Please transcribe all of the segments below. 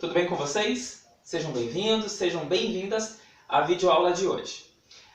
tudo bem com vocês? Sejam bem-vindos, sejam bem-vindas à videoaula de hoje.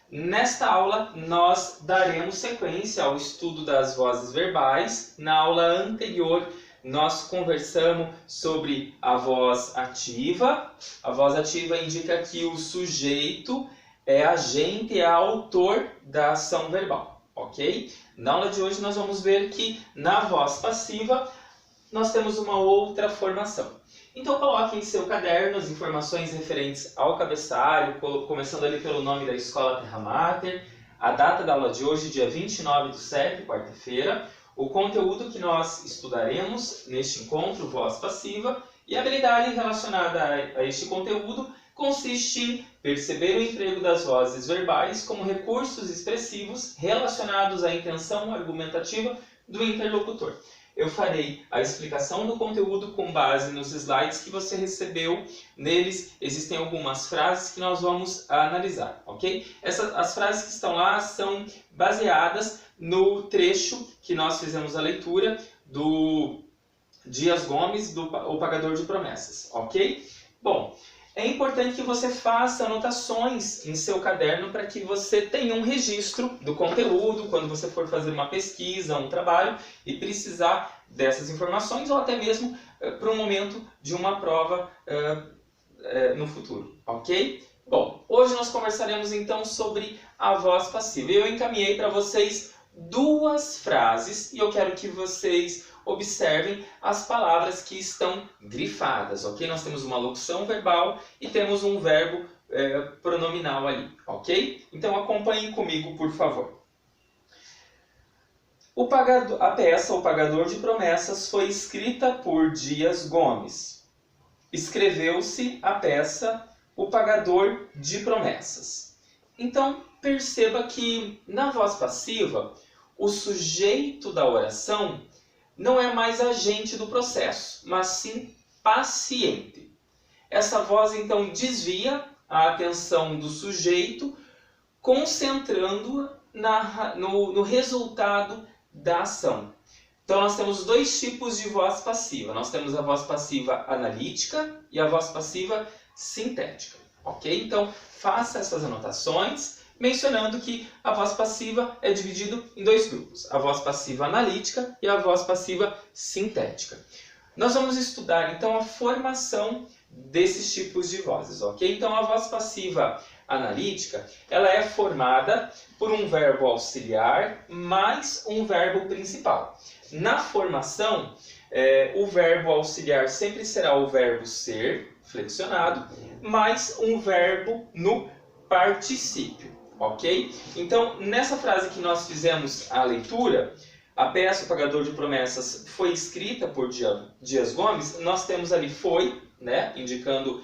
Nesta aula, nós daremos sequência ao estudo das vozes verbais. Na aula anterior, nós conversamos sobre a voz ativa. A voz ativa indica que o sujeito é agente, é autor da ação verbal, ok? Na aula de hoje, nós vamos ver que na voz passiva, nós temos uma outra formação. Então coloque em seu caderno as informações referentes ao cabeçalho, começando ali pelo nome da Escola Terra Mater, a data da aula de hoje, dia 29/7, quarta-feira, o conteúdo que nós estudaremos neste encontro, voz passiva, e a habilidade relacionada a este conteúdo consiste em perceber o emprego das vozes verbais como recursos expressivos relacionados à intenção argumentativa do interlocutor. Eu farei a explicação do conteúdo com base nos slides que você recebeu. Neles existem algumas frases que nós vamos analisar, ok? As frases que estão lá são baseadas no trecho que nós fizemos a leitura do Dias Gomes, O Pagador de Promessas, ok? Bom, é importante que você faça anotações em seu caderno para que você tenha um registro do conteúdo quando você for fazer uma pesquisa, um trabalho e precisar dessas informações ou até mesmo para um momento de uma prova no futuro, ok? Bom, hoje nós conversaremos então sobre a voz passiva. Eu encaminhei para vocês duas frases e eu quero que vocês observem as palavras que estão grifadas, ok? Nós temos uma locução verbal e temos um verbo pronominal ali, ok? Então acompanhem comigo, por favor. A peça O Pagador de Promessas foi escrita por Dias Gomes. Escreveu-se a peça O Pagador de Promessas. Então perceba que na voz passiva o sujeito da oração não é mais agente do processo, mas sim paciente. Essa voz, então, desvia a atenção do sujeito, concentrando-a no resultado da ação. Então, nós temos dois tipos de voz passiva. Nós temos a voz passiva analítica e a voz passiva sintética. Ok? Então, faça essas anotações, mencionando que a voz passiva é dividida em dois grupos, a voz passiva analítica e a voz passiva sintética. Nós vamos estudar então a formação desses tipos de vozes, ok? Então a voz passiva analítica, ela é formada por um verbo auxiliar mais um verbo principal. Na formação, o verbo auxiliar sempre será o verbo ser, flexionado, mais um verbo no particípio. Ok? Então, nessa frase que nós fizemos a leitura, a peça O Pagador de Promessas foi escrita por Dias Gomes, nós temos ali foi, né, indicando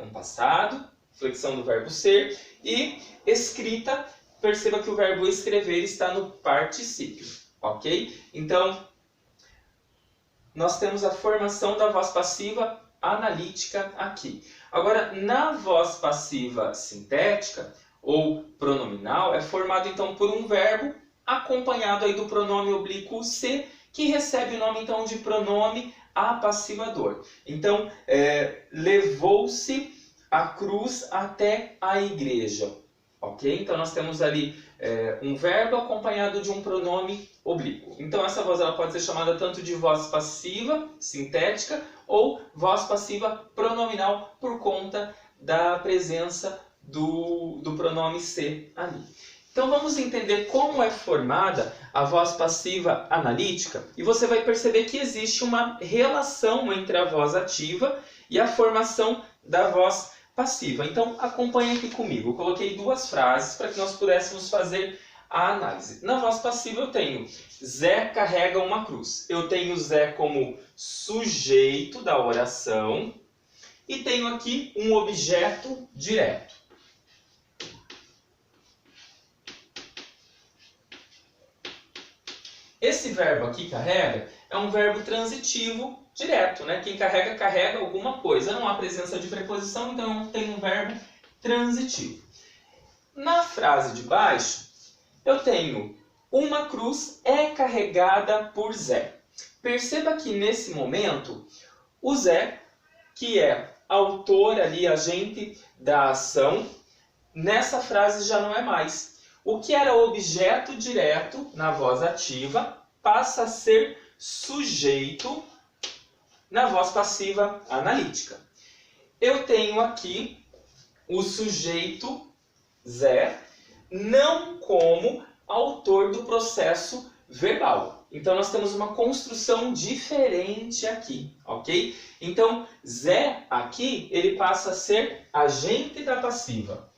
um passado, flexão do verbo ser, e escrita, perceba que o verbo escrever está no particípio. Ok? Então, nós temos a formação da voz passiva analítica aqui. Agora, na voz passiva sintética, ou pronominal, é formado então por um verbo acompanhado aí do pronome oblíquo se, que recebe o nome então de pronome apassivador. Então, levou-se a cruz até a igreja. Ok? Então, nós temos ali um verbo acompanhado de um pronome oblíquo. Então, essa voz ela pode ser chamada tanto de voz passiva sintética ou voz passiva pronominal por conta da presença do pronome se ali. Então vamos entender como é formada a voz passiva analítica e você vai perceber que existe uma relação entre a voz ativa e a formação da voz passiva. Então acompanhe aqui comigo. Eu coloquei duas frases para que nós pudéssemos fazer a análise. Na voz passiva eu tenho Zé carrega uma cruz. Eu tenho Zé como sujeito da oração e tenho aqui um objeto direto. Esse verbo aqui, carrega, é um verbo transitivo direto, né? Quem carrega, carrega alguma coisa. Não há presença de preposição, então tem um verbo transitivo. Na frase de baixo, eu tenho uma cruz é carregada por Zé. Perceba que nesse momento, o Zé, que é autor ali, agente da ação, nessa frase já não é mais. O que era objeto direto na voz ativa passa a ser sujeito na voz passiva analítica. Eu tenho aqui o sujeito Zé, não como autor do processo verbal. Então nós temos uma construção diferente aqui, ok? Então Zé aqui, ele passa a ser agente da passiva.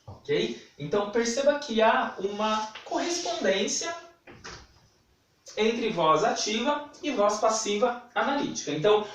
Ok? Então perceba que há uma correspondência entre voz ativa e voz passiva analítica. Então,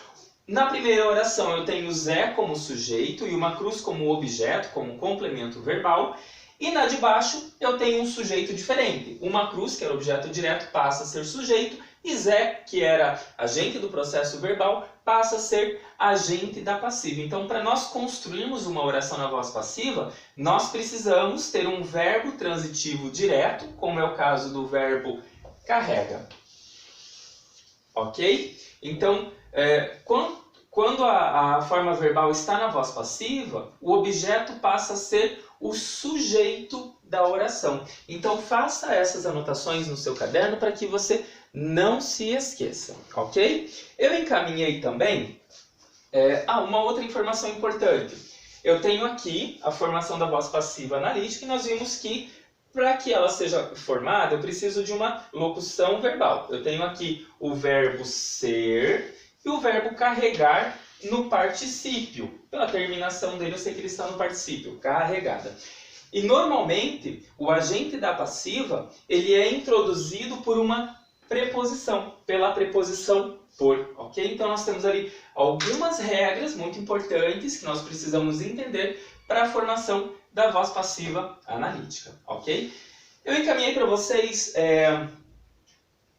na primeira oração eu tenho Zé como sujeito e uma cruz como objeto, como complemento verbal. E na de baixo eu tenho um sujeito diferente. Uma cruz, que era objeto direto, passa a ser sujeito. E Zé, que era agente do processo verbal, passa a ser agente da passiva. Então, para nós construirmos uma oração na voz passiva, nós precisamos ter um verbo transitivo direto, como é o caso do verbo carrega. Ok? Então, quando a forma verbal está na voz passiva, o objeto passa a ser o sujeito da oração. Então, faça essas anotações no seu caderno para que você não se esqueça. Ok? Eu encaminhei também uma outra informação importante. Eu tenho aqui a formação da voz passiva analítica e nós vimos que para que ela seja formada, eu preciso de uma locução verbal. Eu tenho aqui o verbo ser e o verbo carregar no particípio. Pela terminação dele, eu sei que ele está no particípio, carregada. E normalmente, o agente da passiva, ele é introduzido por uma preposição, pela preposição por, ok? Então nós temos ali algumas regras muito importantes que nós precisamos entender para a formação da voz passiva analítica, ok? Eu encaminhei para vocês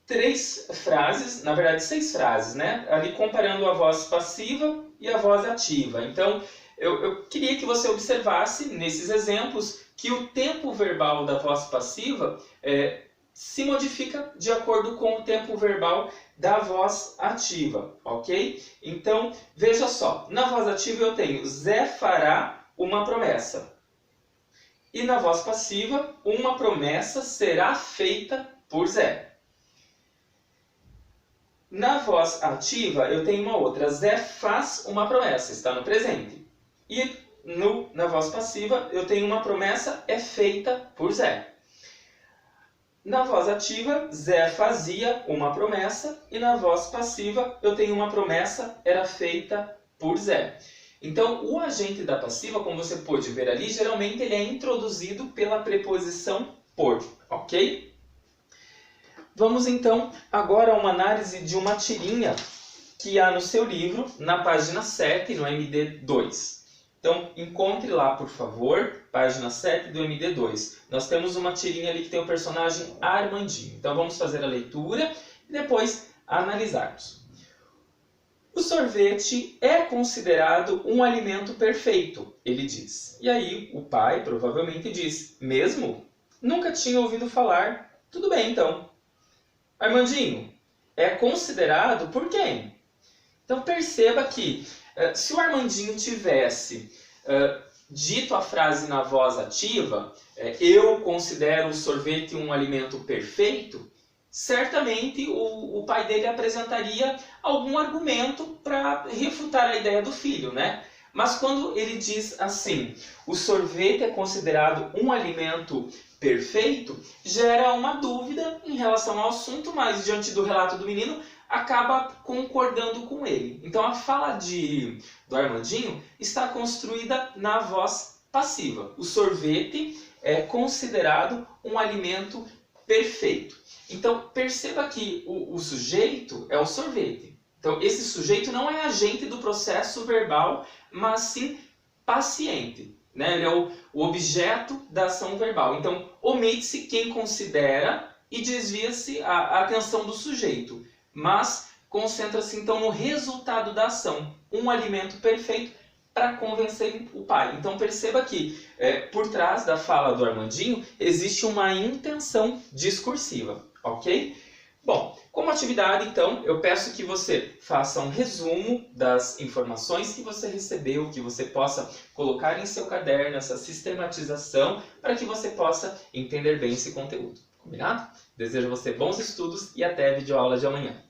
3 frases, na verdade 6 frases, né? Ali comparando a voz passiva e a voz ativa. Então, eu queria que você observasse nesses exemplos que o tempo verbal da voz passiva se modifica de acordo com o tempo verbal da voz ativa, ok? Então, veja só, na voz ativa eu tenho Zé fará uma promessa. E na voz passiva, uma promessa será feita por Zé. Na voz ativa, eu tenho uma outra. Zé faz uma promessa, está no presente. E na voz passiva, eu tenho uma promessa é feita por Zé. Na voz ativa, Zé fazia uma promessa. E na voz passiva, eu tenho uma promessa era feita por Zé. Então, o agente da passiva, como você pôde ver ali, geralmente ele é introduzido pela preposição por, ok? Vamos então agora a uma análise de uma tirinha que há no seu livro, na página 7, no MD2. Então, encontre lá, por favor, página 7 do MD2. Nós temos uma tirinha ali que tem o personagem Armandinho. Então, vamos fazer a leitura e depois analisarmos. O sorvete é considerado um alimento perfeito, ele diz. E aí o pai provavelmente diz, mesmo? Nunca tinha ouvido falar. Tudo bem, então. Armandinho, é considerado por quem? Então perceba que se o Armandinho tivesse dito a frase na voz ativa, eu considero o sorvete um alimento perfeito, certamente o pai dele apresentaria algum argumento para refutar a ideia do filho, né? Mas quando ele diz assim, o sorvete é considerado um alimento perfeito, gera uma dúvida em relação ao assunto, mas diante do relato do menino, acaba concordando com ele. Então a fala do Armandinho está construída na voz passiva. O sorvete é considerado um alimento perfeito. Então perceba que o sujeito é o sorvete. Então esse sujeito não é agente do processo verbal, mas sim paciente. Né? Ele é o objeto da ação verbal. Então omite-se quem considera e desvia-se a atenção do sujeito. Mas concentra-se então no resultado da ação. Um alimento perfeito para convencer o pai. Então perceba que por trás da fala do Armandinho existe uma intenção discursiva, ok? Bom, como atividade, então, eu peço que você faça um resumo das informações que você recebeu, que você possa colocar em seu caderno essa sistematização para que você possa entender bem esse conteúdo. Combinado? Desejo a você bons estudos e até a videoaula de amanhã.